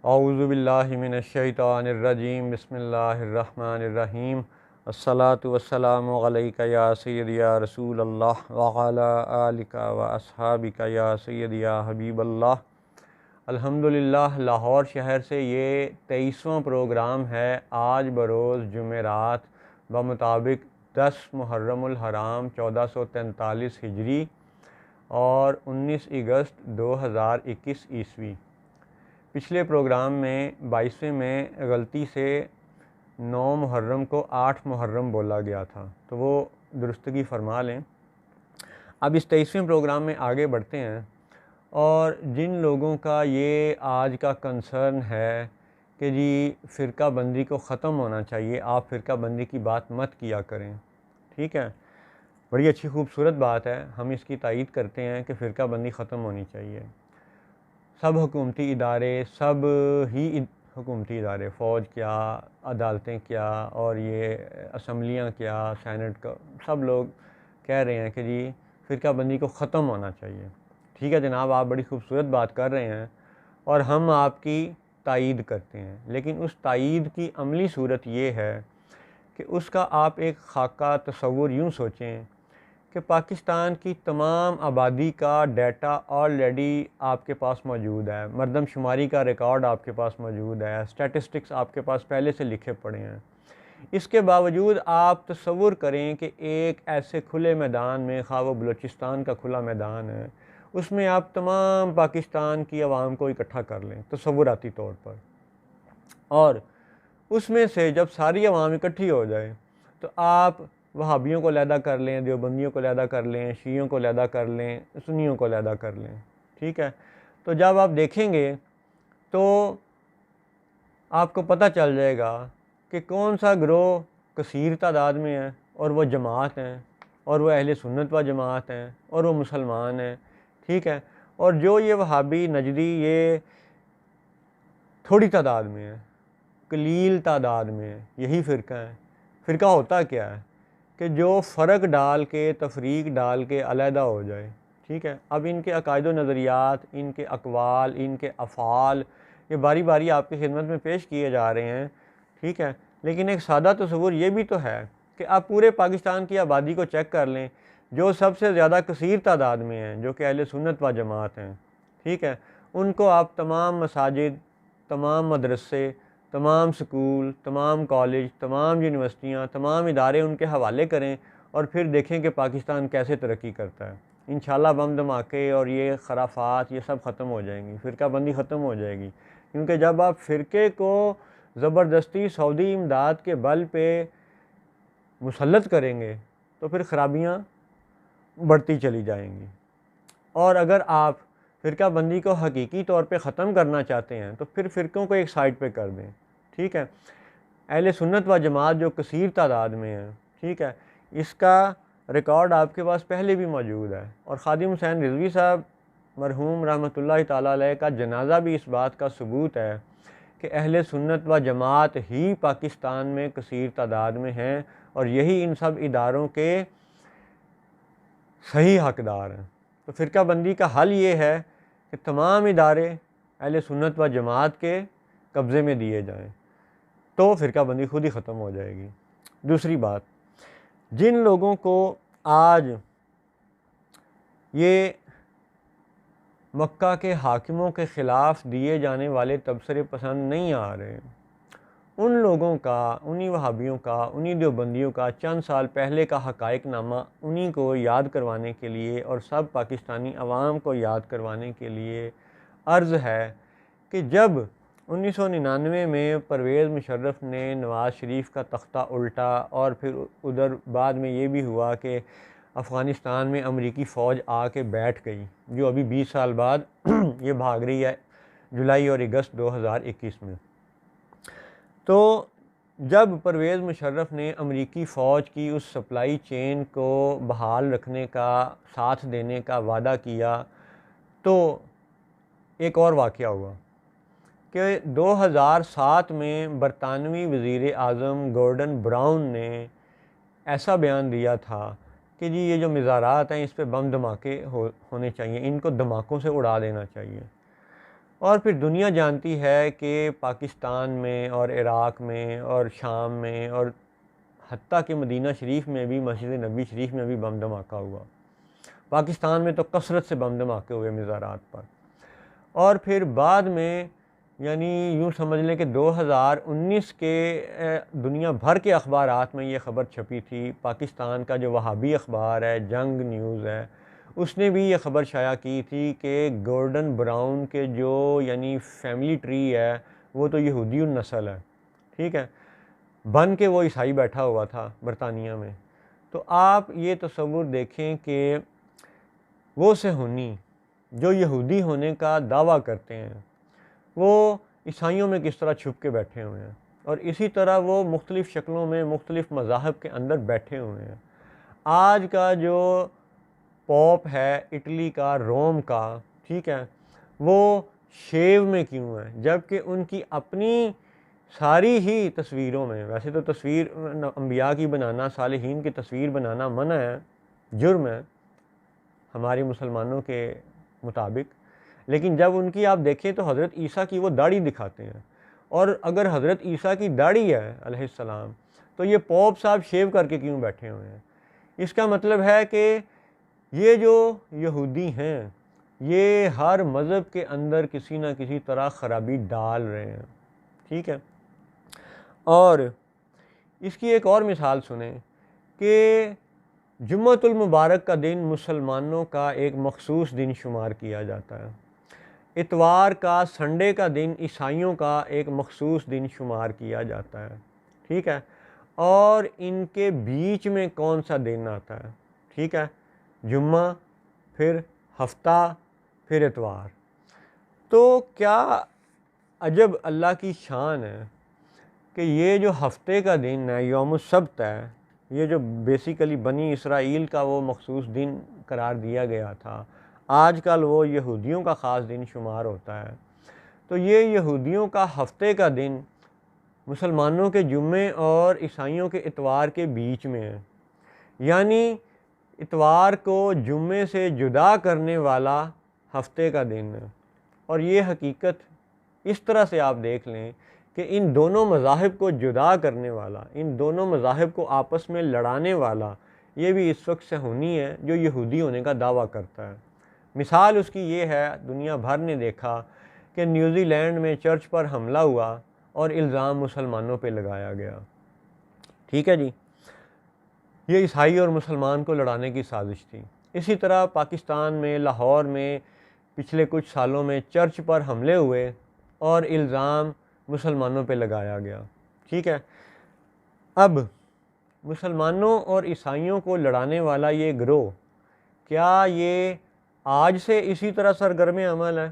اعوذ باللہ من الشیطان الرجیم بسم اللہ الرحمن الرحیم الصلاۃ والسلام علیک یا سیدی یا رسول اللہ وعلی آلک و اصحابک یا سیدی یا حبیب اللہ۔ الحمدللہ لاہور شہر سے یہ 23واں پروگرام ہے آج بروز جمعرات بمطابق 10 محرم الحرام 1443 ہجری اور 19 اگست 2021 عیسوی۔ پچھلے پروگرام میں 22ویں میں غلطی سے 9 محرم کو 8 محرم بولا گیا تھا، تو وہ درستگی فرما لیں۔ اب اس 23ویں پروگرام میں آگے بڑھتے ہیں، اور جن لوگوں کا یہ آج کا کنسرن ہے کہ جی فرقہ بندی کو ختم ہونا چاہیے، آپ فرقہ بندی کی بات مت کیا کریں، ٹھیک ہے، بڑی اچھی خوبصورت بات ہے، ہم اس کی تائید کرتے ہیں کہ فرقہ بندی ختم ہونی چاہیے۔ سب حکومتی ادارے، سب ہی حکومتی ادارے، فوج کیا، عدالتیں کیا، اور یہ اسمبلیاں کیا، سینٹ کا، سب لوگ کہہ رہے ہیں کہ جی فرقہ بندی کو ختم ہونا چاہیے۔ ٹھیک ہے جناب، آپ بڑی خوبصورت بات کر رہے ہیں اور ہم آپ کی تائید کرتے ہیں، لیکن اس تائید کی عملی صورت یہ ہے کہ اس کا آپ ایک خاکہ تصور یوں سوچیں کہ پاکستان کی تمام آبادی کا ڈیٹا آلریڈی آپ کے پاس موجود ہے، مردم شماری کا ریکارڈ آپ کے پاس موجود ہے، اسٹیٹسٹکس آپ کے پاس پہلے سے لکھے پڑے ہیں۔ اس کے باوجود آپ تصور کریں کہ ایک ایسے کھلے میدان میں، خواہ وہ بلوچستان کا کھلا میدان ہے، اس میں آپ تمام پاکستان کی عوام کو اکٹھا کر لیں تصوراتی طور پر، اور اس میں سے جب ساری عوام اکٹھی ہو جائے تو آپ وہابیوں کو علیحدہ کر لیں، دیوبندیوں کو علیحدہ کر لیں، شیعوں کو علیحدہ کر لیں، سنیوں کو علیحدہ کر لیں، ٹھیک ہے، تو جب آپ دیکھیں گے تو آپ کو پتہ چل جائے گا کہ کون سا گروہ کثیر تعداد میں ہے، اور وہ جماعت ہیں، اور وہ اہل سنت و جماعت ہیں، اور وہ مسلمان ہیں، ٹھیک ہے، اور جو یہ وہابی نجدی یہ تھوڑی تعداد میں ہے، قلیل تعداد میں ہے، یہی فرقہ ہے۔ فرقہ ہوتا کیا ہے کہ جو فرق ڈال کے، تفریق ڈال کے علیحدہ ہو جائے، ٹھیک ہے۔ اب ان کے عقائد و نظریات، ان کے اقوال، ان کے افعال، یہ باری باری آپ کی خدمت میں پیش کیے جا رہے ہیں، ٹھیک ہے، لیکن ایک سادہ تصور یہ بھی تو ہے کہ آپ پورے پاکستان کی آبادی کو چیک کر لیں، جو سب سے زیادہ کثیر تعداد میں ہیں، جو کہ اہل سنت و جماعت ہیں، ٹھیک ہے، ان کو آپ تمام مساجد، تمام مدرسے، تمام سکول، تمام کالج، تمام یونیورسٹیاں، تمام ادارے ان کے حوالے کریں، اور پھر دیکھیں کہ پاکستان کیسے ترقی کرتا ہے۔ انشاءاللہ بم دھماکے اور یہ خرافات یہ سب ختم ہو جائیں گی، فرقہ بندی ختم ہو جائے گی، کیونکہ جب آپ فرقے کو زبردستی سعودی امداد کے بل پہ مسلط کریں گے تو پھر خرابیاں بڑھتی چلی جائیں گی، اور اگر آپ فرقہ بندی کو حقیقی طور پہ ختم کرنا چاہتے ہیں تو پھر فرقوں کو ایک سائڈ پہ کر دیں، ٹھیک ہے۔ اہل سنت و جماعت جو کثیر تعداد میں ہے، ٹھیک ہے، اس کا ریکارڈ آپ کے پاس پہلے بھی موجود ہے، اور خادم حسین رضوی صاحب مرحوم رحمۃ اللہ تعالیٰ علیہ کا جنازہ بھی اس بات کا ثبوت ہے کہ اہل سنت و جماعت ہی پاکستان میں کثیر تعداد میں ہیں، اور یہی ان سب اداروں کے صحیح حقدار ہیں۔ تو فرقہ بندی کا حل یہ ہے کہ تمام ادارے اہل سنت و جماعت کے قبضے میں دیے جائیں، تو فرقہ بندی خود ہی ختم ہو جائے گی۔ دوسری بات، جن لوگوں کو آج یہ مکہ کے حاکموں کے خلاف دیے جانے والے تبصرے پسند نہیں آ رہے، ان لوگوں کا، انہی وہابیوں کا، انہی دیوبندیوں کا چند سال پہلے کا حقائق نامہ انہی کو یاد کروانے کے لیے، اور سب پاکستانی عوام کو یاد کروانے کے لیے عرض ہے کہ جب 1999 میں پرویز مشرف نے نواز شریف کا تختہ الٹا، اور پھر ادھر بعد میں یہ بھی ہوا کہ افغانستان میں امریکی فوج آ کے بیٹھ گئی، جو ابھی 20 سال بعد یہ بھاگ رہی ہے جولائی اور اگست 2021 میں، تو جب پرویز مشرف نے امریکی فوج کی اس سپلائی چین کو بحال رکھنے کا، ساتھ دینے کا وعدہ کیا، تو ایک اور واقعہ ہوا کہ 2007 میں برطانوی وزیر اعظم گورڈن براؤن نے ایسا بیان دیا تھا کہ جی یہ جو مزارات ہیں اس پہ بم دھماکے ہونے چاہیے، ان کو دھماکوں سے اڑا دینا چاہیے، اور پھر دنیا جانتی ہے کہ پاکستان میں اور عراق میں اور شام میں اور حتیٰ کہ مدینہ شریف میں بھی، مسجد نبی شریف میں بھی بم دھماکہ ہوا۔ پاکستان میں تو کثرت سے بم دھماکے ہوئے مزارات پر۔ اور پھر بعد میں یعنی یوں سمجھ لیں کہ 2019 کے دنیا بھر کے اخبارات میں یہ خبر چھپی تھی۔ پاکستان کا جو وہابی اخبار ہے، جنگ نیوز ہے، اس نے بھی یہ خبر شائع کی تھی کہ گورڈن براؤن کے جو یعنی فیملی ٹری ہے وہ تو یہودی النسل ہے، ٹھیک ہے، بن کے وہ عیسائی بیٹھا ہوا تھا برطانیہ میں۔ تو آپ یہ تصور دیکھیں کہ وہ صہیونی جو یہودی ہونے کا دعویٰ کرتے ہیں وہ عیسائیوں میں کس طرح چھپ کے بیٹھے ہوئے ہیں، اور اسی طرح وہ مختلف شکلوں میں مختلف مذاہب کے اندر بیٹھے ہوئے ہیں۔ آج کا جو پوپ ہے اٹلی کا، روم کا، ٹھیک ہے، وہ شیو میں کیوں ہے جبکہ ان کی اپنی ساری ہی تصویروں میں، ویسے تو تصویر انبیاء کی بنانا، صالحین کی تصویر بنانا منع ہے، جرم ہے ہمارے مسلمانوں کے مطابق، لیکن جب ان کی آپ دیکھیں تو حضرت عیسیٰ کی وہ داڑھی دکھاتے ہیں، اور اگر حضرت عیسیٰ کی داڑھی ہے علیہ السلام تو یہ پوپ صاحب شیو کر کے کیوں بیٹھے ہوئے ہیں؟ اس کا مطلب ہے کہ یہ جو یہودی ہیں یہ ہر مذہب کے اندر کسی نہ کسی طرح خرابی ڈال رہے ہیں، ٹھیک ہے۔ اور اس کی ایک اور مثال سنیں کہ جمعۃ المبارک کا دن مسلمانوں کا ایک مخصوص دن شمار کیا جاتا ہے، اتوار کا، سنڈے کا دن عیسائیوں کا ایک مخصوص دن شمار کیا جاتا ہے، ٹھیک ہے، اور ان کے بیچ میں کون سا دن آتا ہے؟ ٹھیک ہے، جمعہ، پھر ہفتہ، پھر اتوار۔ تو کیا عجب اللہ کی شان ہے کہ یہ جو ہفتے کا دن ہے، یوم السبت ہے، یہ جو بیسیکلی بنی اسرائیل کا وہ مخصوص دن قرار دیا گیا تھا، آج کل وہ یہودیوں کا خاص دن شمار ہوتا ہے۔ تو یہ یہودیوں کا ہفتے کا دن مسلمانوں کے جمعے اور عیسائیوں کے اتوار کے بیچ میں ہے، یعنی اتوار کو جمعے سے جدا کرنے والا ہفتے کا دن ہے۔ اور یہ حقیقت اس طرح سے آپ دیکھ لیں کہ ان دونوں مذاہب کو جدا کرنے والا، ان دونوں مذاہب کو آپس میں لڑانے والا یہ بھی اس وقت صہیونی ہے جو یہودی ہونے کا دعویٰ کرتا ہے۔ مثال اس کی یہ ہے، دنیا بھر نے دیکھا کہ نیوزی لینڈ میں چرچ پر حملہ ہوا اور الزام مسلمانوں پہ لگایا گیا، ٹھیک ہے جی، یہ عیسائی اور مسلمان کو لڑانے کی سازش تھی۔ اسی طرح پاکستان میں لاہور میں پچھلے کچھ سالوں میں چرچ پر حملے ہوئے اور الزام مسلمانوں پہ لگایا گیا، ٹھیک ہے۔ اب مسلمانوں اور عیسائیوں کو لڑانے والا یہ گروہ کیا یہ آج سے اسی طرح سرگرم عمل ہے؟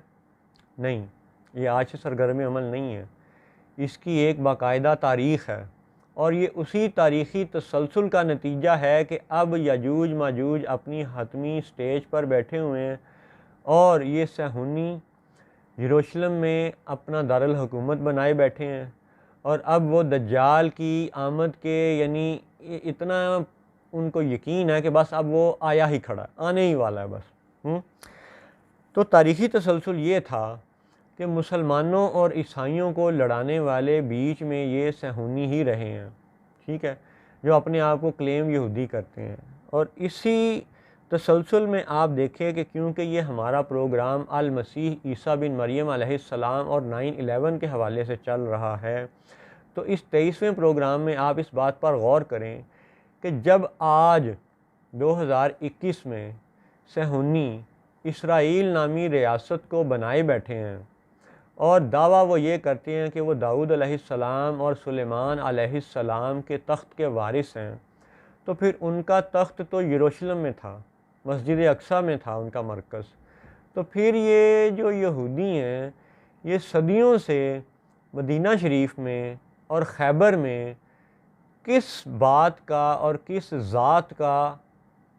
نہیں، یہ آج سے سرگرم عمل نہیں ہے، اس کی ایک باقاعدہ تاریخ ہے، اور یہ اسی تاریخی تسلسل کا نتیجہ ہے کہ اب یاجوج ماجوج اپنی حتمی سٹیج پر بیٹھے ہوئے ہیں، اور یہ صہیونی یروشلم میں اپنا دارالحکومت بنائے بیٹھے ہیں، اور اب وہ دجال کی آمد کے یعنی اتنا ان کو یقین ہے کہ بس اب وہ آیا ہی کھڑا ہے، آنے ہی والا ہے بس۔ تو تاریخی تسلسل یہ تھا کہ مسلمانوں اور عیسائیوں کو لڑانے والے بیچ میں یہ صہیونی ہی رہے ہیں، ٹھیک ہے، جو اپنے آپ کو کلیم یہودی کرتے ہیں۔ اور اسی تسلسل میں آپ دیکھیں کہ کیونکہ یہ ہمارا پروگرام المسیح عیسیٰ بن مریم علیہ السلام اور 9/11 کے حوالے سے چل رہا ہے، تو اس 23ویں پروگرام میں آپ اس بات پر غور کریں کہ جب آج 2021 میں صہیونی اسرائیل نامی ریاست کو بنائے بیٹھے ہیں اور دعویٰ وہ یہ کرتے ہیں کہ وہ داؤد علیہ السلام اور سلیمان علیہ السلام کے تخت کے وارث ہیں، تو پھر ان کا تخت تو یروشلم میں تھا، مسجد اقصیٰ میں تھا ان کا مرکز۔ تو پھر یہ جو یہودی ہیں یہ صدیوں سے مدینہ شریف میں اور خیبر میں کس بات کا اور کس ذات کا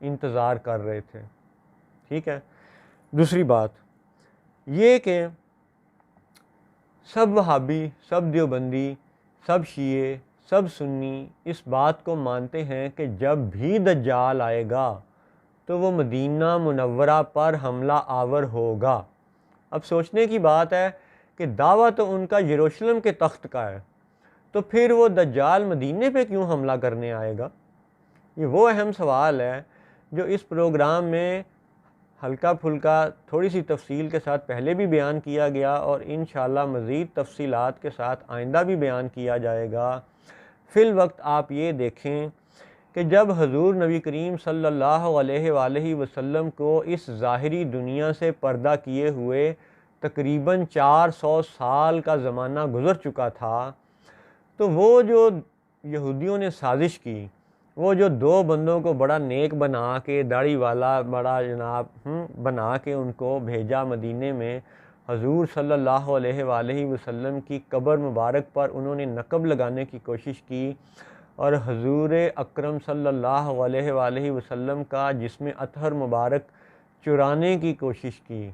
انتظار کر رہے تھے، ٹھیک ہے۔ دوسری بات یہ کہ سب وہابی، سب دیوبندی، سب شیعہ، سب سنی اس بات کو مانتے ہیں کہ جب بھی دجال آئے گا تو وہ مدینہ منورہ پر حملہ آور ہوگا۔ اب سوچنے کی بات ہے کہ دعویٰ تو ان کا یروشلم کے تخت کا ہے، تو پھر وہ دجال مدینے پہ کیوں حملہ کرنے آئے گا؟ یہ وہ اہم سوال ہے جو اس پروگرام میں ہلکا پھلکا تھوڑی سی تفصیل کے ساتھ پہلے بھی بیان کیا گیا، اور انشاءاللہ مزید تفصیلات کے ساتھ آئندہ بھی بیان کیا جائے گا۔ فی الوقت آپ یہ دیکھیں کہ جب حضور نبی کریم صلی اللہ علیہ وآلہ وسلم کو اس ظاہری دنیا سے پردہ کیے ہوئے تقریباً 400 سال کا زمانہ گزر چکا تھا، تو وہ جو یہودیوں نے سازش کی، وہ جو دو بندوں کو بڑا نیک بنا کے، داڑھی والا بڑا جناب بنا کے ان کو بھیجا مدینے میں، حضور صلی اللہ علیہ وآلہ وسلم کی قبر مبارک پر انہوں نے نقب لگانے کی کوشش کی، اور حضور اکرم صلی اللہ علیہ وآلہ وسلم کا جسم اطہر مبارک چرانے کی کوشش کی،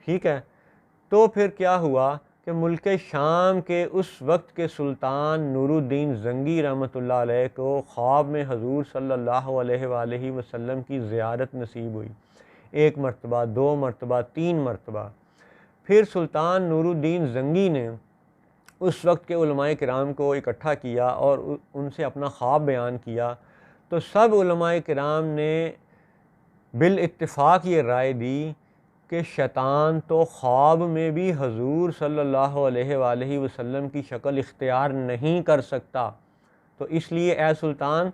ٹھیک ہے۔ تو پھر کیا ہوا کہ ملک شام کے اس وقت کے سلطان نور الدین زنگی رحمۃ اللہ علیہ کو خواب میں حضور صلی اللہ علیہ وآلہ وسلم کی زیارت نصیب ہوئی، 1 مرتبہ، 2 مرتبہ، 3 مرتبہ۔ پھر سلطان نور الدین زنگی نے اس وقت کے علماء کرام کو اکٹھا کیا اور ان سے اپنا خواب بیان کیا، تو سب علماء کرام نے بالاتفاق یہ رائے دی کہ شیطان تو خواب میں بھی حضور صلی اللہ علیہ وآلہ وسلم کی شکل اختیار نہیں کر سکتا، تو اس لیے اے سلطان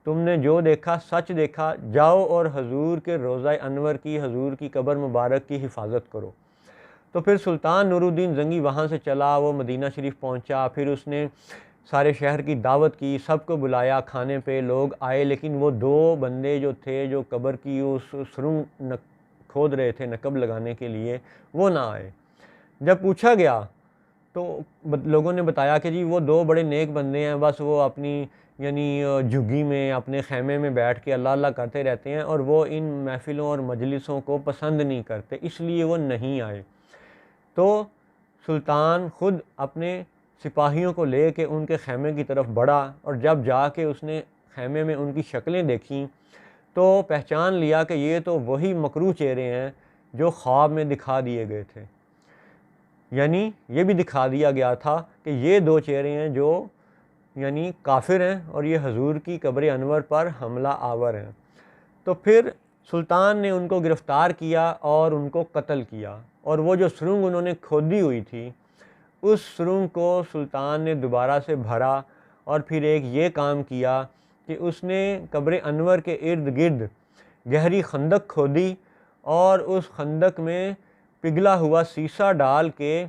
تم نے جو دیکھا سچ دیکھا، جاؤ اور حضور کے روضہ انور کی، حضور کی قبر مبارک کی حفاظت کرو۔ تو پھر سلطان نور الدین زنگی وہاں سے چلا، وہ مدینہ شریف پہنچا، پھر اس نے سارے شہر کی دعوت کی، سب کو بلایا کھانے پہ، لوگ آئے، لیکن وہ 2 بندے جو تھے جو قبر کی اس سرنگ کھود رہے تھے نقب لگانے کے لیے، وہ نہ آئے۔ جب پوچھا گیا تو لوگوں نے بتایا کہ جی وہ 2 بڑے نیک بندے ہیں، بس وہ اپنی یعنی جھگی میں اپنے خیمے میں بیٹھ کے اللہ اللہ کرتے رہتے ہیں، اور وہ ان محفلوں اور مجلسوں کو پسند نہیں کرتے، اس لیے وہ نہیں آئے۔ تو سلطان خود اپنے سپاہیوں کو لے کے ان کے خیمے کی طرف بڑھا، اور جب جا کے اس نے خیمے میں ان کی شکلیں دیکھیں تو پہچان لیا کہ یہ تو وہی مکروہ چہرے ہیں جو خواب میں دکھا دیے گئے تھے، یعنی یہ بھی دکھا دیا گیا تھا کہ یہ 2 چہرے ہیں جو یعنی کافر ہیں، اور یہ حضور کی قبر انور پر حملہ آور ہیں۔ تو پھر سلطان نے ان کو گرفتار کیا اور ان کو قتل کیا، اور وہ جو سرنگ انہوں نے کھودی ہوئی تھی اس سرنگ کو سلطان نے دوبارہ سے بھرا، اور پھر ایک یہ کام کیا کہ اس نے قبر انور کے ارد گرد گہری خندق کھودی، اور اس خندق میں پگھلا ہوا سیسا ڈال کے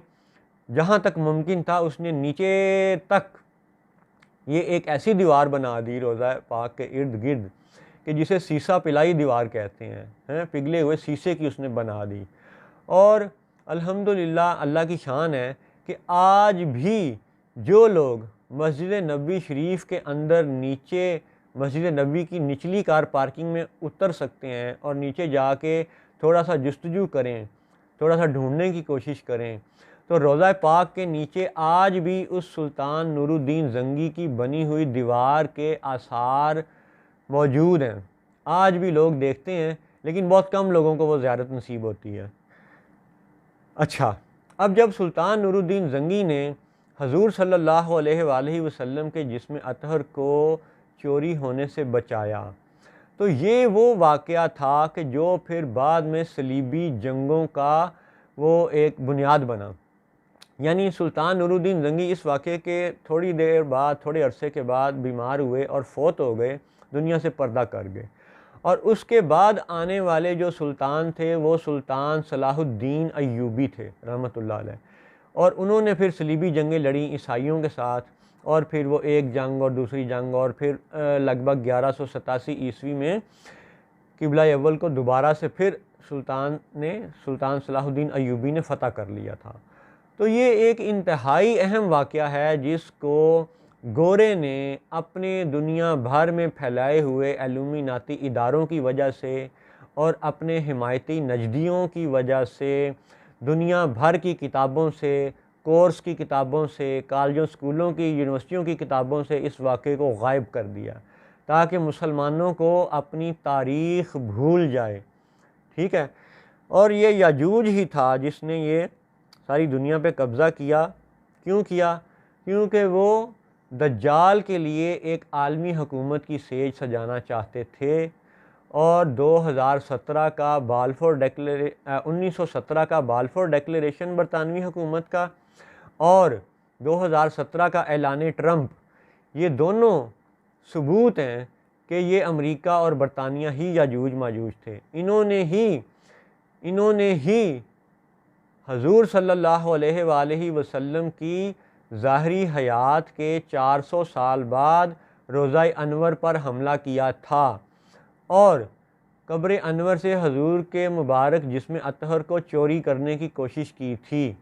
جہاں تک ممکن تھا اس نے نیچے تک یہ ایک ایسی دیوار بنا دی روضہ پاک کے ارد گرد کہ جسے سیسا پلائی دیوار کہتے ہیں، پگھلے ہوئے سیسے کی اس نے بنا دی۔ اور الحمدللہ اللہ کی شان ہے کہ آج بھی جو لوگ مسجد نبوی شریف کے اندر نیچے مسجد نبوی کی نچلی کار پارکنگ میں اتر سکتے ہیں اور نیچے جا کے تھوڑا سا جستجو کریں، تھوڑا سا ڈھونڈنے کی کوشش کریں، تو روضہ پاک کے نیچے آج بھی اس سلطان نور الدین زنگی کی بنی ہوئی دیوار کے آثار موجود ہیں، آج بھی لوگ دیکھتے ہیں، لیکن بہت کم لوگوں کو وہ زیارت نصیب ہوتی ہے۔ اچھا، اب جب سلطان نور الدین زنگی نے حضور صلی اللہ علیہ وآلہ وسلم کے جسم اطہر کو چوری ہونے سے بچایا، تو یہ وہ واقعہ تھا کہ جو پھر بعد میں صلیبی جنگوں کا وہ ایک بنیاد بنا۔ یعنی سلطان نور الدین زنگی اس واقعے کے تھوڑی دیر بعد، تھوڑے عرصے کے بعد بیمار ہوئے اور فوت ہو گئے، دنیا سے پردہ کر گئے، اور اس کے بعد آنے والے جو سلطان تھے وہ سلطان صلاح الدین ایوبی تھے رحمۃ اللہ علیہ، اور انہوں نے پھر صلیبی جنگیں لڑیں عیسائیوں کے ساتھ، اور پھر وہ ایک جنگ اور دوسری جنگ، اور پھر لگ بھگ 1187 عیسوی میں قبلہ اول کو دوبارہ سے پھر سلطان صلاح الدین ایوبی نے فتح کر لیا تھا۔ تو یہ ایک انتہائی اہم واقعہ ہے جس کو گورے نے اپنے دنیا بھر میں پھیلائے ہوئے علومیناتی اداروں کی وجہ سے اور اپنے حمایتی نجدیوں کی وجہ سے، دنیا بھر کی کتابوں سے، کورس کی کتابوں سے، کالجوں اسکولوں کی، یونیورسٹیوں کی کتابوں سے اس واقعے کو غائب کر دیا تاکہ مسلمانوں کو اپنی تاریخ بھول جائے، ٹھیک ہے۔ اور یہ یاجوج ہی تھا جس نے یہ ساری دنیا پہ قبضہ کیا۔ کیوں کیا؟ کیونکہ وہ دجال کے لیے ایک عالمی حکومت کی سیج سجانا چاہتے تھے، اور 2017 کا بالفور 1917 کا بالفور ڈیکلیریشن برطانوی حکومت کا اور 2017 کا اعلان ٹرمپ، یہ دونوں ثبوت ہیں کہ یہ امریکہ اور برطانیہ ہی یاجوج ماجوج تھے۔ انہوں نے ہی حضور صلی اللہ علیہ وآلہ وسلم کی ظاہری حیات کے 400 سال بعد روضہ انور پر حملہ کیا تھا اور قبر انور سے حضور کے مبارک جسم اطہر کو چوری کرنے کی کوشش کی تھی۔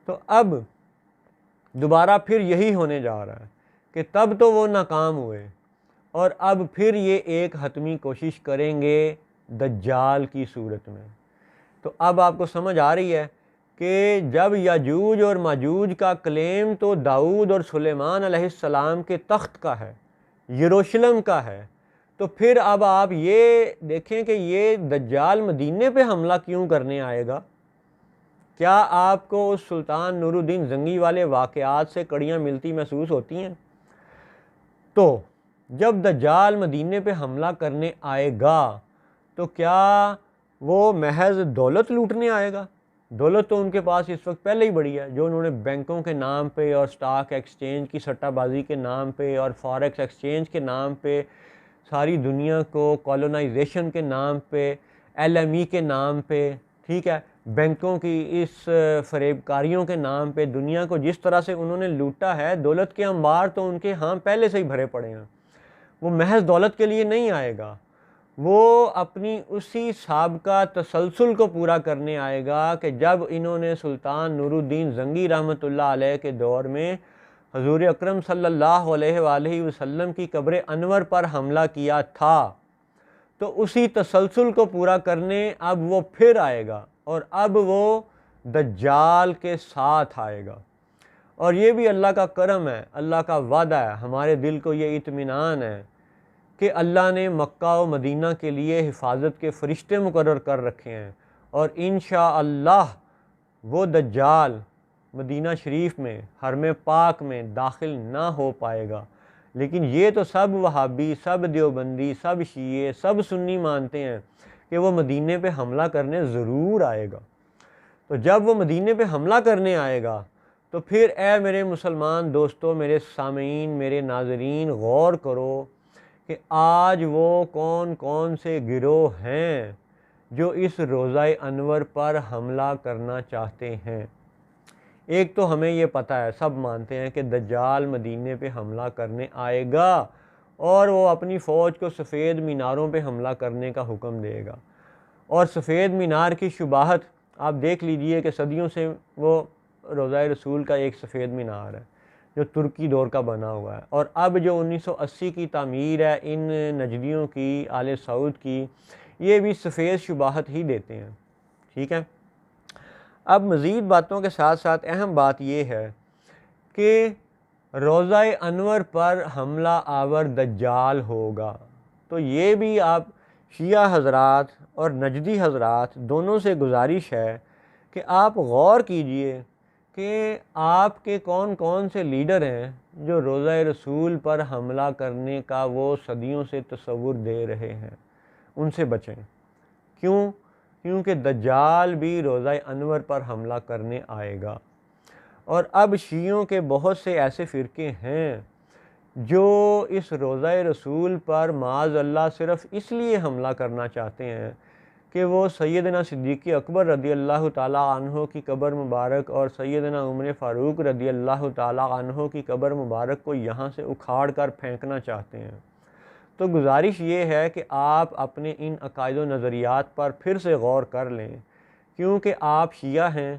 تو اب دوبارہ پھر یہی ہونے جا رہا ہے کہ تب تو وہ ناکام ہوئے، اور اب پھر یہ ایک حتمی کوشش کریں گے دجال کی صورت میں۔ تو اب آپ کو سمجھ آ رہی ہے کہ جب یاجوج اور ماجوج کا کلیم تو داؤد اور سلیمان علیہ السلام کے تخت کا ہے، یروشلم کا ہے، تو پھر اب آپ یہ دیکھیں کہ یہ دجال مدینے پہ حملہ کیوں کرنے آئے گا؟ کیا آپ کو اس سلطان نور الدین زنگی والے واقعات سے کڑیاں ملتی محسوس ہوتی ہیں؟ تو جب دجال مدینے پہ حملہ کرنے آئے گا تو کیا وہ محض دولت لوٹنے آئے گا؟ دولت تو ان کے پاس اس وقت پہلے ہی بڑی ہے، جو انہوں نے بینکوں کے نام پہ اور سٹاک ایکسچینج کی سٹہ بازی کے نام پہ اور فاریکس ایکسچینج کے نام پہ، ساری دنیا کو کالونائزیشن کے نام پہ، ایل ایم ای کے نام پہ، ٹھیک ہے، بینکوں کی اس فریب کاریوں کے نام پہ دنیا کو جس طرح سے انہوں نے لوٹا ہے، دولت کے انبار تو ان کے ہاں پہلے سے ہی بھرے پڑے ہیں۔ وہ محض دولت کے لیے نہیں آئے گا، وہ اپنی اسی سابقہ تسلسل کو پورا کرنے آئے گا کہ جب انہوں نے سلطان نور الدین زنگی رحمۃ اللہ علیہ کے دور میں حضور اکرم صلی اللہ علیہ وآلہ وسلم کی قبر انور پر حملہ کیا تھا، تو اسی تسلسل کو پورا کرنے اب وہ پھر آئے گا، اور اب وہ دجال کے ساتھ آئے گا۔ اور یہ بھی اللہ کا کرم ہے، اللہ کا وعدہ ہے، ہمارے دل کو یہ اطمینان ہے کہ اللہ نے مکہ و مدینہ کے لیے حفاظت کے فرشتے مقرر کر رکھے ہیں، اور انشاءاللہ وہ دجال مدینہ شریف میں، حرم پاک میں داخل نہ ہو پائے گا۔ لیکن یہ تو سب وہابی، سب دیوبندی، سب شیعہ، سب سنی مانتے ہیں کہ وہ مدینے پہ حملہ کرنے ضرور آئے گا۔ تو جب وہ مدینے پہ حملہ کرنے آئے گا تو پھر اے میرے مسلمان دوستو، میرے سامعین، میرے ناظرین، غور کرو کہ آج وہ کون کون سے گروہ ہیں جو اس روضہ انور پر حملہ کرنا چاہتے ہیں۔ ایک تو ہمیں یہ پتہ ہے، سب مانتے ہیں کہ دجال مدینے پہ حملہ کرنے آئے گا اور وہ اپنی فوج کو سفید میناروں پہ حملہ کرنے کا حکم دے گا۔ اور سفید مینار کی شباہت آپ دیکھ لیجئے کہ صدیوں سے وہ روضہ رسول کا ایک سفید مینار ہے جو ترکی دور کا بنا ہوا ہے، اور اب جو 1980 کی تعمیر ہے ان نجدیوں کی، آل سعود کی، یہ بھی سفید شباہت ہی دیتے ہیں، ٹھیک ہے۔ اب مزید باتوں کے ساتھ ساتھ اہم بات یہ ہے کہ روضہ انور پر حملہ آور دجال ہوگا، تو یہ بھی آپ شیعہ حضرات اور نجدی حضرات دونوں سے گزارش ہے کہ آپ غور کیجئے کہ آپ کے کون کون سے لیڈر ہیں جو روضہ رسول پر حملہ کرنے کا وہ صدیوں سے تصور دے رہے ہیں، ان سے بچیں۔ کیوں؟ کیونکہ دجال بھی روضہ انور پر حملہ کرنے آئے گا، اور اب شیعوں کے بہت سے ایسے فرقے ہیں جو اس روضہ رسول پر معاذ اللہ صرف اس لیے حملہ کرنا چاہتے ہیں کہ وہ سیدنا صدیق اکبر رضی اللہ تعالیٰ عنہ کی قبر مبارک اور سیدنا عمر فاروق رضی اللہ تعالیٰ عنہ کی قبر مبارک کو یہاں سے اکھاڑ کر پھینکنا چاہتے ہیں۔ تو گزارش یہ ہے کہ آپ اپنے ان عقائد و نظریات پر پھر سے غور کر لیں، کیونکہ آپ شیعہ ہیں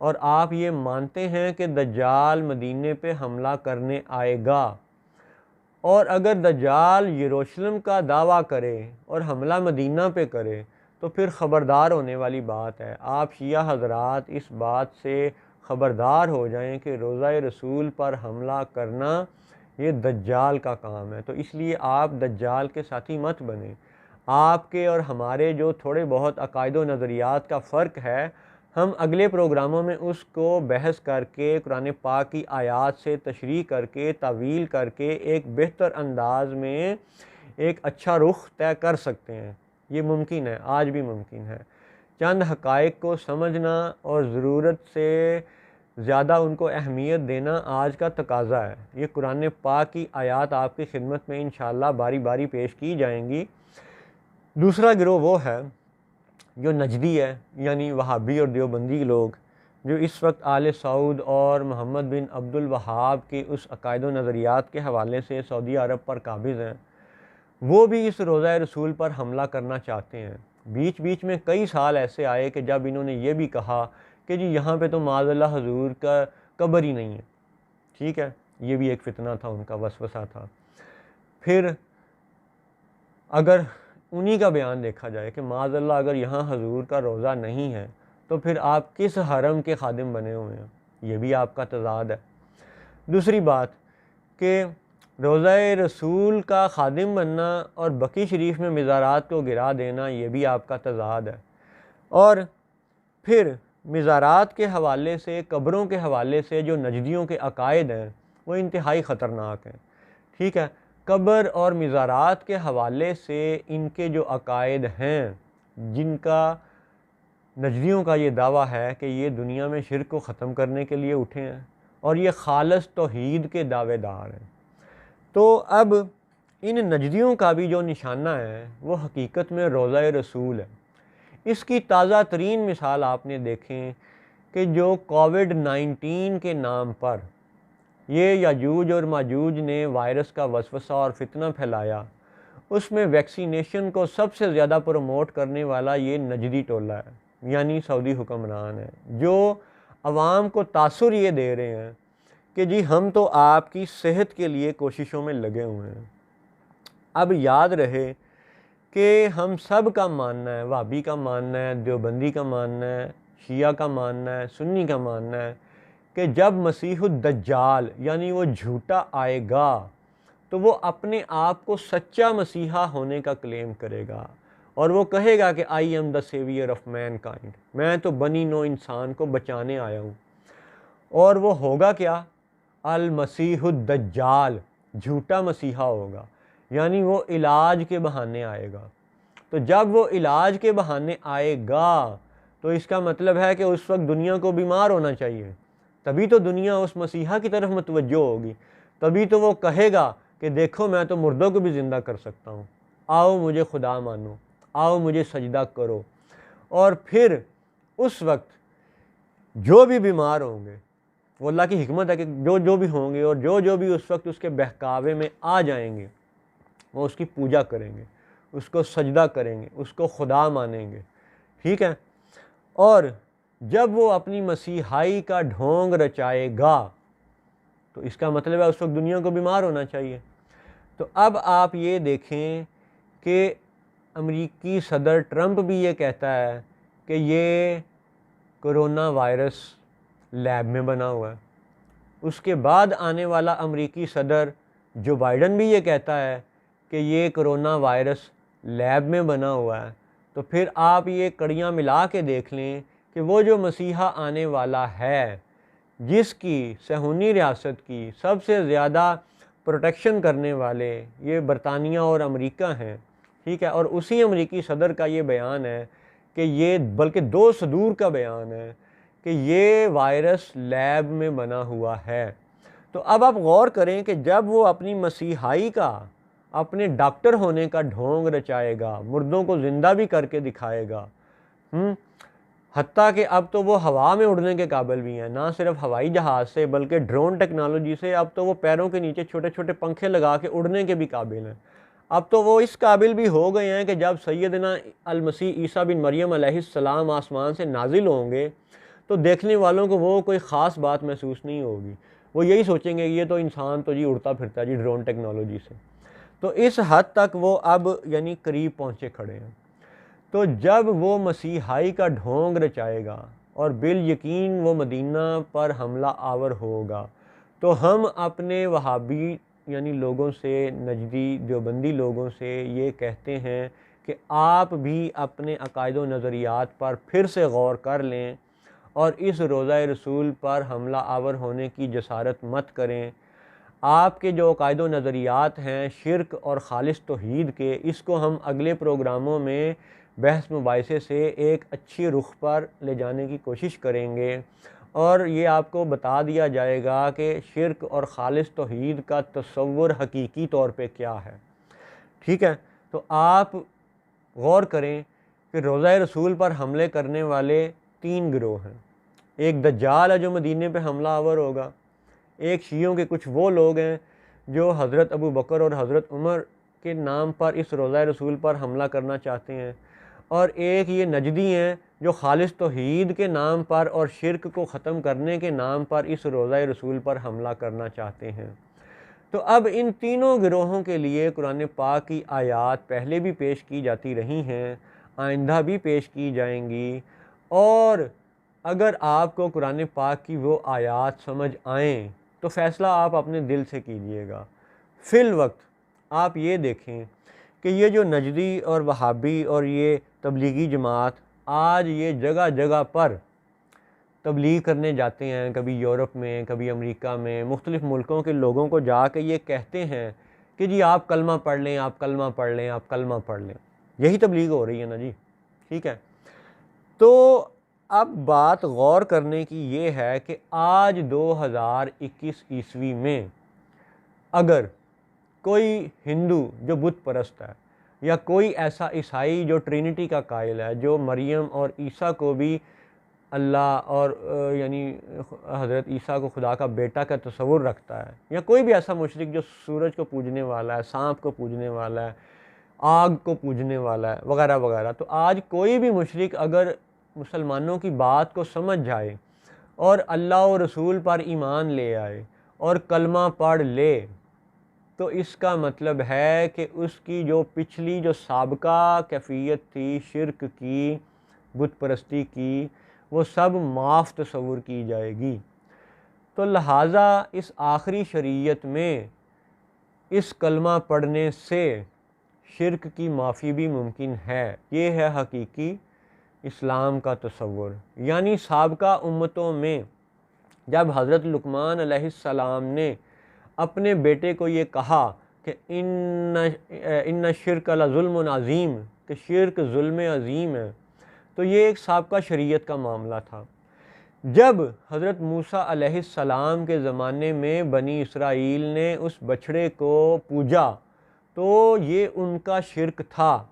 اور آپ یہ مانتے ہیں کہ دجال مدینے پہ حملہ کرنے آئے گا، اور اگر دجال یروشلم کا دعویٰ کرے اور حملہ مدینہ پہ کرے تو پھر خبردار ہونے والی بات ہے۔ آپ شیعہ حضرات اس بات سے خبردار ہو جائیں کہ روضہ رسول پر حملہ کرنا یہ دجال کا کام ہے، تو اس لیے آپ دجال کے ساتھی مت بنیں۔ آپ کے اور ہمارے جو تھوڑے بہت عقائد و نظریات کا فرق ہے، ہم اگلے پروگراموں میں اس کو بحث کر کے قرآن پاک کی آیات سے تشریح کر کے تعویل کر کے ایک بہتر انداز میں ایک اچھا رخ طے کر سکتے ہیں۔ یہ ممکن ہے، آج بھی ممکن ہے۔ چند حقائق کو سمجھنا اور ضرورت سے زیادہ ان کو اہمیت دینا آج کا تقاضا ہے۔ یہ قرآن پاک کی آیات آپ کی خدمت میں انشاءاللہ باری باری پیش کی جائیں گی۔ دوسرا گروہ وہ ہے جو نجدی ہے، یعنی وہابی اور دیوبندی لوگ، جو اس وقت آل سعود اور محمد بن عبد الوہاب کے اس عقائد و نظریات کے حوالے سے سعودی عرب پر قابض ہیں۔ وہ بھی اس روضہ رسول پر حملہ کرنا چاہتے ہیں۔ بیچ بیچ میں کئی سال ایسے آئے کہ جب انہوں نے یہ بھی کہا کہ جی یہاں پہ تو معاذ اللہ حضور کا قبر ہی نہیں ہے، ٹھیک ہے، یہ بھی ایک فتنہ تھا، ان کا وسوسہ تھا۔ پھر اگر انہی کا بیان دیکھا جائے کہ معاذ اللہ اگر یہاں حضور کا روضہ نہیں ہے تو پھر آپ کس حرم کے خادم بنے ہوئے ہیں؟ یہ بھی آپ کا تضاد ہے۔ دوسری بات کہ روضہ رسول کا خادم بننا اور بقی شریف میں مزارات کو گرا دینا، یہ بھی آپ کا تضاد ہے۔ اور پھر مزارات کے حوالے سے، قبروں کے حوالے سے جو نجدیوں کے عقائد ہیں وہ انتہائی خطرناک ہیں، ٹھیک ہے۔ قبر اور مزارات کے حوالے سے ان کے جو عقائد ہیں، جن کا نجدیوں کا یہ دعویٰ ہے کہ یہ دنیا میں شرک کو ختم کرنے کے لیے اٹھے ہیں اور یہ خالص توحید کے دعوے دار ہیں، تو اب ان نجدیوں کا بھی جو نشانہ ہے وہ حقیقت میں روضہ رسول ہے۔ اس کی تازہ ترین مثال آپ نے دیکھیں کہ جو کووڈ-19 کے نام پر یہ یاجوج اور ماجوج نے وائرس کا وسوسہ اور فتنہ پھیلایا، اس میں ویکسینیشن کو سب سے زیادہ پروموٹ کرنے والا یہ نجدی ٹولہ ہے، یعنی سعودی حکمران ہے، جو عوام کو تاثر یہ دے رہے ہیں کہ جی ہم تو آپ کی صحت کے لیے کوششوں میں لگے ہوئے ہیں۔ اب یاد رہے کہ ہم سب کا ماننا ہے، وہابی کا ماننا ہے، دیوبندی کا ماننا ہے، شیعہ کا ماننا ہے، سنی کا ماننا ہے کہ جب مسیح الدجال یعنی وہ جھوٹا آئے گا تو وہ اپنے آپ کو سچا مسیحا ہونے کا کلیم کرے گا اور وہ کہے گا کہ I am the saviour of mankind, میں تو بنی نو انسان کو بچانے آیا ہوں۔ اور وہ ہوگا کیا؟ المسیح الدجال، جھوٹا مسیحا ہوگا، یعنی وہ علاج کے بہانے آئے گا۔ تو جب وہ علاج کے بہانے آئے گا تو اس کا مطلب ہے کہ اس وقت دنیا کو بیمار ہونا چاہیے، تبھی تو دنیا اس مسیحا کی طرف متوجہ ہوگی، تبھی تو وہ کہے گا کہ دیکھو میں تو مردوں کو بھی زندہ کر سکتا ہوں، آؤ مجھے خدا مانو، آؤ مجھے سجدہ کرو۔ اور پھر اس وقت جو بھی بیمار ہوں گے، وہ اللہ کی حکمت ہے کہ جو بھی ہوں گے اور جو بھی اس وقت اس کے بہکاوے میں آ جائیں گے، وہ اس کی پوجا کریں گے، اس کو سجدہ کریں گے، اس کو خدا مانیں گے، ٹھیک ہے۔ اور جب وہ اپنی مسیحائی کا ڈھونگ رچائے گا تو اس کا مطلب ہے اس وقت دنیا کو بیمار ہونا چاہیے۔ تو اب آپ یہ دیکھیں کہ امریکی صدر ٹرمپ بھی یہ کہتا ہے کہ یہ کرونا وائرس لیب میں بنا ہوا ہے، اس کے بعد آنے والا امریکی صدر جو بائیڈن بھی یہ کہتا ہے کہ یہ کرونا وائرس لیب میں بنا ہوا ہے۔ تو پھر آپ یہ کڑیاں ملا کے دیکھ لیں کہ وہ جو مسیحا آنے والا ہے، جس کی صہیونی ریاست کی سب سے زیادہ پروٹیکشن کرنے والے یہ برطانیہ اور امریکہ ہیں، ٹھیک ہے، اور اسی امریکی صدر کا یہ بیان ہے کہ یہ بلکہ 2 صدور کا بیان ہے کہ یہ وائرس لیب میں بنا ہوا ہے۔ تو اب آپ غور کریں کہ جب وہ اپنی مسیحائی کا، اپنے ڈاکٹر ہونے کا ڈھونگ رچائے گا، مردوں کو زندہ بھی کر کے دکھائے گا، حتیٰ کہ اب تو وہ ہوا میں اڑنے کے قابل بھی ہیں، نہ صرف ہوائی جہاز سے بلکہ ڈرون ٹیکنالوجی سے اب تو وہ پیروں کے نیچے چھوٹے چھوٹے پنکھے لگا کے اڑنے کے بھی قابل ہیں۔ اب تو وہ اس قابل بھی ہو گئے ہیں کہ جب سیدنا المسیح عیسیٰ بن مریم علیہ السلام آسمان سے نازل ہوں گے تو دیکھنے والوں کو وہ کوئی خاص بات محسوس نہیں ہوگی، وہ یہی سوچیں گے یہ تو انسان تو جی اڑتا پھرتا ہے جی ڈرون ٹیکنالوجی سے۔ تو اس حد تک وہ اب یعنی قریب پہنچے کھڑے ہیں۔ تو جب وہ مسیحائی کا ڈھونگ رچائے گا اور بالیقین وہ مدینہ پر حملہ آور ہوگا تو ہم اپنے وہابی یعنی لوگوں سے، نجدی دیوبندی لوگوں سے یہ کہتے ہیں کہ آپ بھی اپنے عقائد و نظریات پر پھر سے غور کر لیں اور اس روضہ رسول پر حملہ آور ہونے کی جسارت مت کریں۔ آپ کے جو عقائد و نظریات ہیں شرک اور خالص توحید کے، اس کو ہم اگلے پروگراموں میں بحث مباحثے سے ایک اچھی رخ پر لے جانے کی کوشش کریں گے، اور یہ آپ کو بتا دیا جائے گا کہ شرک اور خالص توحید کا تصور حقیقی طور پہ کیا ہے۔ ٹھیک ہے، تو آپ غور کریں کہ روضہ رسول پر حملے کرنے والے 3 گروہ ہیں۔ ایک دجال ہے جو مدینے پہ حملہ آور ہوگا، ایک شیعوں کے کچھ وہ لوگ ہیں جو حضرت ابو بکر اور حضرت عمر کے نام پر اس روضہ رسول پر حملہ کرنا چاہتے ہیں، اور ایک یہ نجدی ہیں جو خالص توحید کے نام پر اور شرک کو ختم کرنے کے نام پر اس روضہ رسول پر حملہ کرنا چاہتے ہیں۔ تو اب ان تینوں گروہوں کے لیے قرآن پاک کی آیات پہلے بھی پیش کی جاتی رہی ہیں، آئندہ بھی پیش کی جائیں گی، اور اگر آپ کو قرآن پاک کی وہ آیات سمجھ آئیں تو فیصلہ آپ اپنے دل سے کیجئے گا۔ فی الوقت آپ یہ دیکھیں کہ یہ جو نجدی اور وہابی اور یہ تبلیغی جماعت آج یہ جگہ جگہ پر تبلیغ کرنے جاتے ہیں، کبھی یورپ میں، کبھی امریکہ میں، مختلف ملکوں کے لوگوں کو جا کے یہ کہتے ہیں کہ جی آپ کلمہ پڑھ لیں، آپ کلمہ پڑھ لیں، آپ کلمہ پڑھ لیں، یہی تبلیغ ہو رہی ہے نا جی۔ ٹھیک ہے، تو اب بات غور کرنے کی یہ ہے کہ آج 2021 عیسوی میں اگر کوئی ہندو جو بت پرست ہے، یا کوئی ایسا عیسائی جو ٹرینٹی کا قائل ہے، جو مریم اور عیسیٰ کو بھی اللہ اور یعنی حضرت عیسیٰ کو خدا کا بیٹا کا تصور رکھتا ہے، یا کوئی بھی ایسا مشرک جو سورج کو پوجنے والا ہے، سانپ کو پوجنے والا ہے، آگ کو پوجنے والا ہے، وغیرہ وغیرہ، تو آج کوئی بھی مشرک اگر مسلمانوں کی بات کو سمجھ جائے اور اللہ و رسول پر ایمان لے آئے اور کلمہ پڑھ لے، تو اس کا مطلب ہے کہ اس کی جو پچھلی جو سابقہ کیفیت تھی شرک کی، بت پرستی کی، وہ سب معاف تصور کی جائے گی۔ تو لہٰذا اس آخری شریعت میں اس کلمہ پڑھنے سے شرک کی معافی بھی ممکن ہے۔ یہ ہے حقیقی اسلام کا تصور۔ یعنی سابقہ امتوں میں جب حضرت لقمان علیہ السلام نے اپنے بیٹے کو یہ کہا کہ ان شرک لظلم عظیم، کہ شرک ظلم عظیم ہے، تو یہ ایک سابقہ شریعت کا معاملہ تھا۔ جب حضرت موسیٰ علیہ السلام کے زمانے میں بنی اسرائیل نے اس بچھڑے کو پوجا تو یہ ان کا شرک تھا،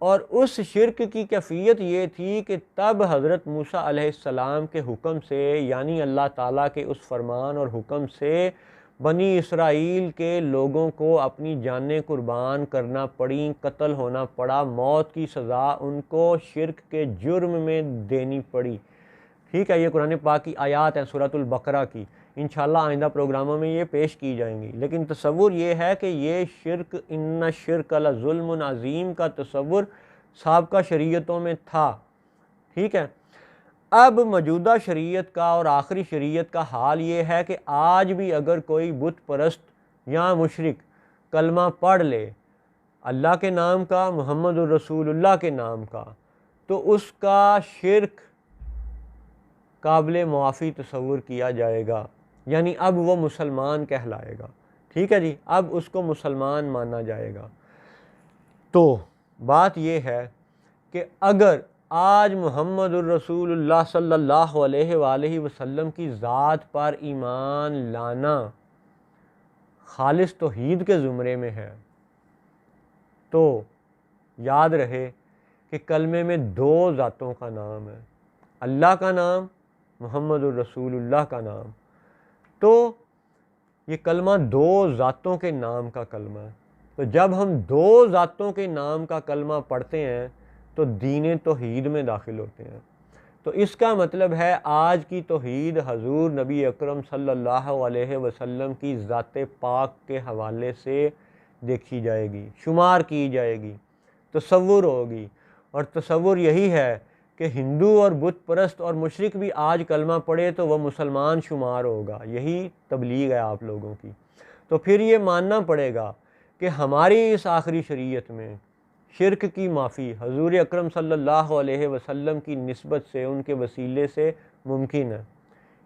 اور اس شرک کی کیفیت یہ تھی کہ تب حضرت موسیٰ علیہ السلام کے حکم سے، یعنی اللہ تعالیٰ کے اس فرمان اور حکم سے، بنی اسرائیل کے لوگوں کو اپنی جانیں قربان کرنا پڑیں، قتل ہونا پڑا، موت کی سزا ان کو شرک کے جرم میں دینی پڑی۔ ٹھیک ہے، یہ قرآن پاک کی آیات ہیں سورۃ البقرہ کی، انشاءاللہ آئندہ پروگراموں میں یہ پیش کی جائیں گی، لیکن تصور یہ ہے کہ یہ شرک ان شرک لظلم عظیم کا تصور سابقہ شریعتوں میں تھا۔ ٹھیک ہے، اب موجودہ شریعت کا اور آخری شریعت کا حال یہ ہے کہ آج بھی اگر کوئی بت پرست یا مشرک کلمہ پڑھ لے اللہ کے نام کا، محمد الرسول اللہ کے نام کا، تو اس کا شرک قابل معافی تصور کیا جائے گا، یعنی اب وہ مسلمان کہلائے گا۔ ٹھیک ہے جی، اب اس کو مسلمان مانا جائے گا۔ تو بات یہ ہے کہ اگر آج محمد الرسول اللہ صلی اللہ علیہ وآلہ وسلم کی ذات پر ایمان لانا خالص توحید کے زمرے میں ہے، تو یاد رہے کہ کلمے میں 2 ذاتوں کا نام ہے، اللہ کا نام، محمد الرسول اللہ کا نام۔ تو یہ کلمہ 2 ذاتوں کے نام کا کلمہ ہے۔ تو جب ہم 2 ذاتوں کے نام کا کلمہ پڑھتے ہیں تو دین توحید میں داخل ہوتے ہیں۔ تو اس کا مطلب ہے آج کی توحید حضور نبی اکرم صلی اللہ علیہ وسلم کی ذات پاک کے حوالے سے دیکھی جائے گی، شمار کی جائے گی، تصور ہوگی، اور تصور یہی ہے کہ ہندو اور بت پرست اور مشرک بھی آج کلمہ پڑھے تو وہ مسلمان شمار ہوگا۔ یہی تبلیغ ہے آپ لوگوں کی۔ تو پھر یہ ماننا پڑے گا کہ ہماری اس آخری شریعت میں شرک کی معافی حضور اکرم صلی اللہ علیہ وسلم کی نسبت سے، ان کے وسیلے سے ممکن ہے۔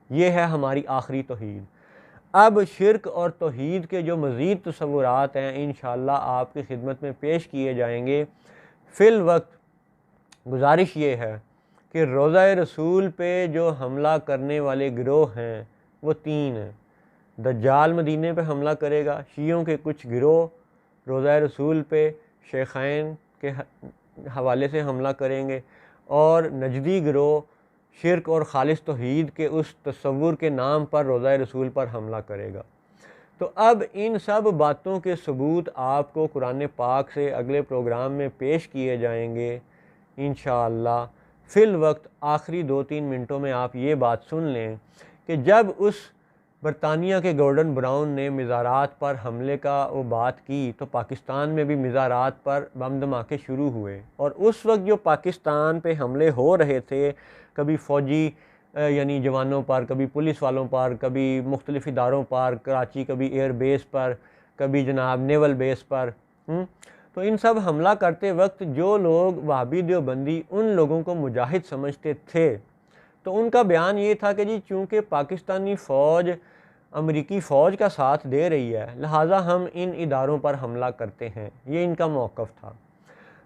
یہ ہے ہماری آخری توحید۔ اب شرک اور توحید کے جو مزید تصورات ہیں انشاءاللہ آپ کی خدمت میں پیش کیے جائیں گے۔ فی الوقت گزارش یہ ہے کہ روضہ رسول پہ جو حملہ کرنے والے گروہ ہیں وہ 3 ہیں۔ دجال مدینے پہ حملہ کرے گا، شیعوں کے کچھ گروہ روضہ رسول پہ شیخین کے حوالے سے حملہ کریں گے، اور نجدی گروہ شرک اور خالص توحید کے اس تصور کے نام پر روضہ رسول پر حملہ کرے گا۔ تو اب ان سب باتوں کے ثبوت آپ کو قرآن پاک سے اگلے پروگرام میں پیش کیے جائیں گے انشاءاللہ۔ فی الوقت آخری 2-3 منٹوں میں آپ یہ بات سن لیں کہ جب اس برطانیہ کے گورڈن براؤن نے مزارات پر حملے کا وہ بات کی تو پاکستان میں بھی مزارات پر بم دھماکے شروع ہوئے، اور اس وقت جو پاکستان پہ حملے ہو رہے تھے، کبھی فوجی یعنی جوانوں پر، کبھی پولیس والوں پر، کبھی مختلف اداروں پر، کراچی کبھی ایئر بیس پر، کبھی جناب نیول بیس پر، تو ان سب حملہ کرتے وقت جو لوگ وہابی دیوبندی ان لوگوں کو مجاہد سمجھتے تھے تو ان کا بیان یہ تھا کہ جی چونکہ پاکستانی فوج امریکی فوج کا ساتھ دے رہی ہے لہٰذا ہم ان اداروں پر حملہ کرتے ہیں، یہ ان کا موقف تھا۔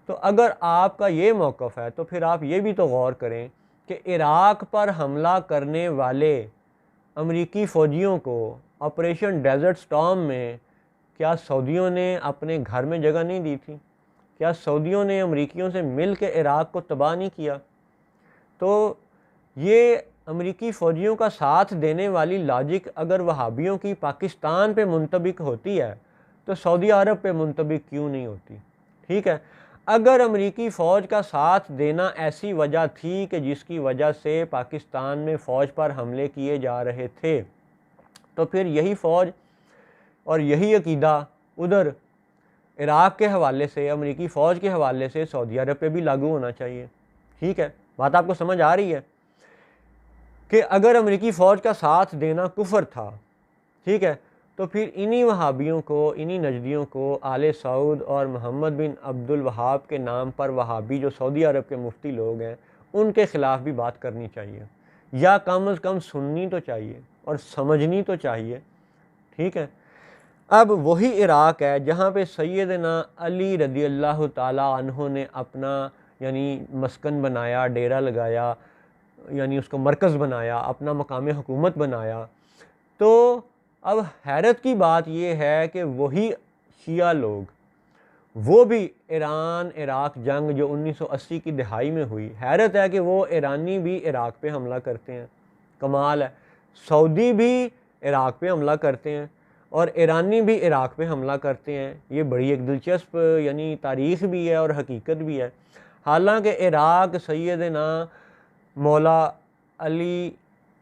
تو اگر آپ کا یہ موقف ہے تو پھر آپ یہ بھی تو غور کریں کہ عراق پر حملہ کرنے والے امریکی فوجیوں کو آپریشن ڈیزرٹ سٹارم میں کیا سعودیوں نے اپنے گھر میں جگہ نہیں دی تھی؟ کیا سعودیوں نے امریکیوں سے مل کے عراق کو تباہ نہیں کیا؟ تو یہ امریکی فوجیوں کا ساتھ دینے والی لاجک اگر وہابیوں کی پاکستان پہ منطبق ہوتی ہے تو سعودی عرب پہ منطبق کیوں نہیں ہوتی؟ ٹھیک ہے، اگر امریکی فوج کا ساتھ دینا ایسی وجہ تھی کہ جس کی وجہ سے پاکستان میں فوج پر حملے کیے جا رہے تھے تو پھر یہی فوج اور یہی عقیدہ ادھر عراق کے حوالے سے، امریکی فوج کے حوالے سے سعودی عرب پہ بھی لاگو ہونا چاہیے۔ ٹھیک ہے، بات آپ کو سمجھ آ رہی ہے کہ اگر امریکی فوج کا ساتھ دینا کفر تھا، ٹھیک ہے، تو پھر انہی وہابیوں کو، انہی نجدیوں کو آل سعود اور محمد بن عبد الوہاب کے نام پر وہابی جو سعودی عرب کے مفتی لوگ ہیں ان کے خلاف بھی بات کرنی چاہیے، یا کم از کم سننی تو چاہیے اور سمجھنی تو چاہیے۔ ٹھیک ہے، اب وہی عراق ہے جہاں پہ سیدنا علی رضی اللہ تعالی عنہ نے اپنا یعنی مسکن بنایا، ڈیرہ لگایا، یعنی اس کو مرکز بنایا، اپنا مقام حکومت بنایا۔ تو اب حیرت کی بات یہ ہے کہ وہی شیعہ لوگ، وہ بھی ایران عراق جنگ جو 1980 کی دہائی میں ہوئی، حیرت ہے کہ وہ ایرانی بھی عراق پہ حملہ کرتے ہیں، کمال ہے، سعودی بھی عراق پہ حملہ کرتے ہیں اور ایرانی بھی عراق پہ حملہ کرتے ہیں۔ یہ بڑی ایک دلچسپ یعنی تاریخ بھی ہے اور حقیقت بھی ہے۔ حالانکہ عراق سیدنا مولا علی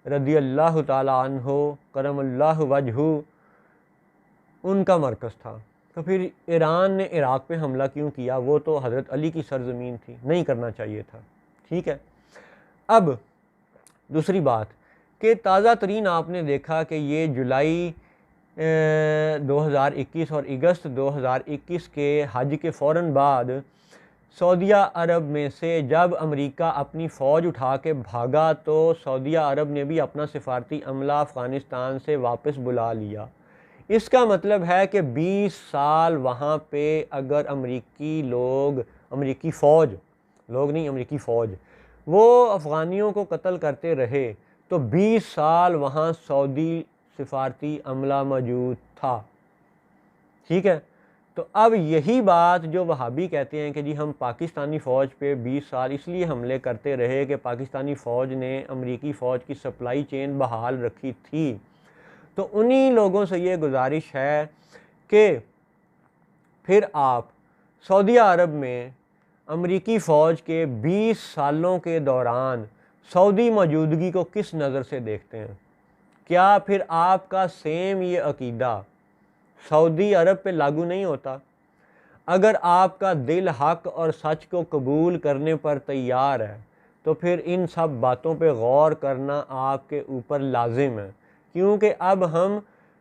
رضی اللہ تعالی عنہ کرم اللہ وجہہ ان کا مرکز تھا، تو پھر ایران نے عراق پہ حملہ کیوں کیا؟ وہ تو حضرت علی کی سرزمین تھی، نہیں کرنا چاہیے تھا۔ ٹھیک ہے، اب دوسری بات کہ تازہ ترین آپ نے دیکھا کہ یہ جولائی 2021 اور اگست 2021 کے حج کے فوراً بعد سعودیہ عرب میں سے جب امریکہ اپنی فوج اٹھا کے بھاگا تو سعودیہ عرب نے بھی اپنا سفارتی عملہ افغانستان سے واپس بلا لیا۔ اس کا مطلب ہے کہ 20 سال وہاں پہ اگر امریکی لوگ، امریکی فوج، لوگ نہیں امریکی فوج، وہ افغانیوں کو قتل کرتے رہے تو 20 سال وہاں سعودی سفارتی عملہ موجود تھا۔ ٹھیک ہے، تو اب یہی بات جو وہابی کہتے ہیں کہ جی ہم پاکستانی فوج پہ 20 سال اس لیے حملے کرتے رہے کہ پاکستانی فوج نے امریکی فوج کی سپلائی چین بحال رکھی تھی، تو انہی لوگوں سے یہ گزارش ہے کہ پھر آپ سعودیہ عرب میں امریکی فوج کے 20 سالوں کے دوران سعودی موجودگی کو کس نظر سے دیکھتے ہیں؟ کیا پھر آپ کا سیم یہ عقیدہ سعودی عرب پہ لاگو نہیں ہوتا؟ اگر آپ کا دل حق اور سچ کو قبول کرنے پر تیار ہے تو پھر ان سب باتوں پہ غور کرنا آپ کے اوپر لازم ہے، کیونکہ اب ہم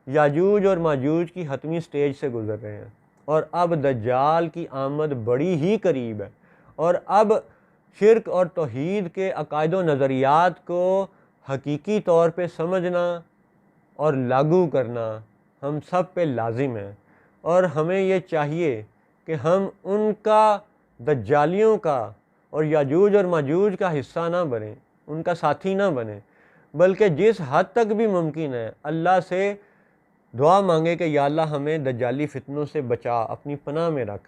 یاجوج اور ماجوج کی حتمی سٹیج سے گزر رہے ہیں اور اب دجال کی آمد بڑی ہی قریب ہے، اور اب شرک اور توحید کے عقائد و نظریات کو حقیقی طور پہ سمجھنا اور لاگو کرنا ہم سب پہ لازم ہے، اور ہمیں یہ چاہیے کہ ہم ان کا، دجالیوں کا اور یاجوج اور ماجوج کا حصہ نہ بنیں، ان کا ساتھی نہ بنیں، بلکہ جس حد تک بھی ممکن ہے اللہ سے دعا مانگے کہ یا اللہ ہمیں دجالی فتنوں سے بچا، اپنی پناہ میں رکھ،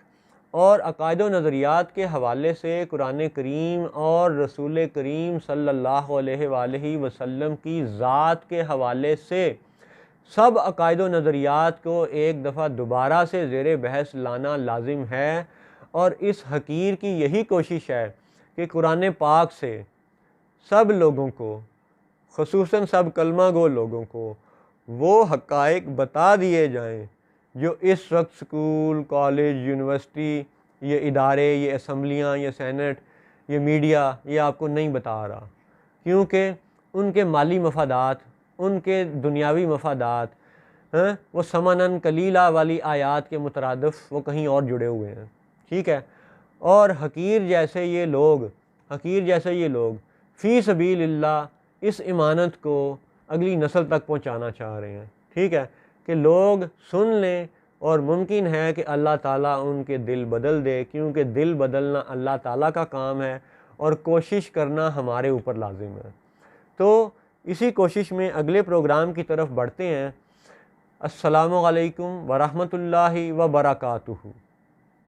اور عقائد و نظریات کے حوالے سے قرآن کریم اور رسول کریم صلی اللہ علیہ وآلہ وسلم کی ذات کے حوالے سے سب عقائد و نظریات کو ایک دفعہ دوبارہ سے زیر بحث لانا لازم ہے، اور اس حقیر کی یہی کوشش ہے کہ قرآن پاک سے سب لوگوں کو، خصوصاً سب کلمہ گو لوگوں کو، وہ حقائق بتا دیے جائیں جو اس وقت سکول، کالج، یونیورسٹی، یہ ادارے، یہ اسمبلیاں، یہ سینٹ، یہ میڈیا یہ آپ کو نہیں بتا رہا، کیونکہ ان کے مالی مفادات، ان کے دنیاوی مفادات، وہ ثمناً قلیلہ والی آیات کے مترادف وہ کہیں اور جڑے ہوئے ہیں، ٹھیک ہے۔ اور حقیر جیسے یہ لوگ فی سبیل اللہ اس امانت کو اگلی نسل تک پہنچانا چاہ رہے ہیں، ٹھیک ہے، کہ لوگ سن لیں، اور ممکن ہے کہ اللہ تعالیٰ ان کے دل بدل دے، کیونکہ دل بدلنا اللہ تعالیٰ کا کام ہے اور کوشش کرنا ہمارے اوپر لازم ہے۔ تو اسی کوشش میں اگلے پروگرام کی طرف بڑھتے ہیں۔ السلام علیکم ورحمۃ اللہ وبرکاتہ۔